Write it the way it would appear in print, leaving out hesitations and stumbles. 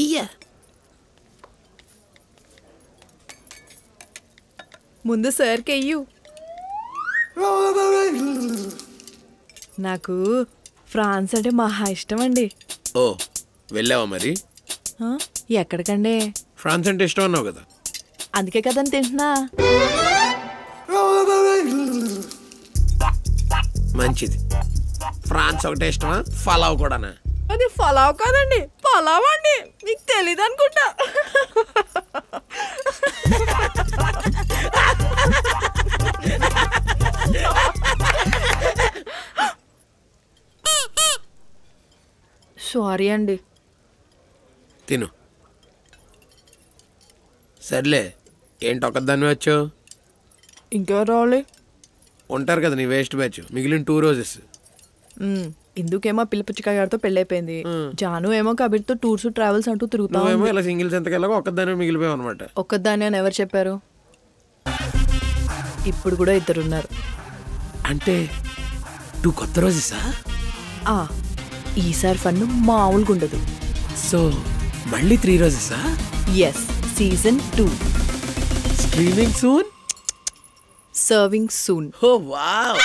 ఇయ్యా ముందు సార్కి అయ్యు. నాకు ఫ్రాన్స్ అంటే మహా ఇష్టం అండి. ఓ వెళ్ళావా మరి? ఎక్కడికండి? ఫ్రాన్స్ అంటే ఇష్టం అన్నావు కదా. అందుకే కదని తింటున్నా. మంచిది. ఫ్రాన్స్ ఒకటే ఇష్టమా, ఫలావ్ కూడానా? అది ఫలావ్ కాదండి, పలావ్ అండి. మీకు తెలీదు అనుకుంటా. సారీ అండి. తిను. సర్లే, ఏంటి ఒక్కదాన్ని వచ్చావు? ఇంకెవరు రావాలి? ఉంటారు కదా నీ వేస్ట్ బ్యాచ్, మిగిలిన 2 రోజెస్. ఇందుకేమో పిల్లపుచ్చికాయ గారితో పెళ్ళైపోయింది. జాను ఏమో కబీర్తో టూర్స్ ట్రావెల్స్ అంటూ తిరుగుతాం. నువ్వేమో ఇలా సింగిల్స్ ఎంతకెళ్ళగా ఒక్కదాన్ని మిగిలిపోయావు అనమాట. ఒక్కదాన్ని అని ఎవరు చెప్పారు? ఇప్పుడు కూడా 2 ఉన్నారు. అంటే 2 కొత్త రోజెసా? ఈసారి ఫన్ మామూలుగా ఉండదు. సో మళ్ళీ 3 రోజెసా? Yes, season 2 streaming soon, serving soon. Oh wow.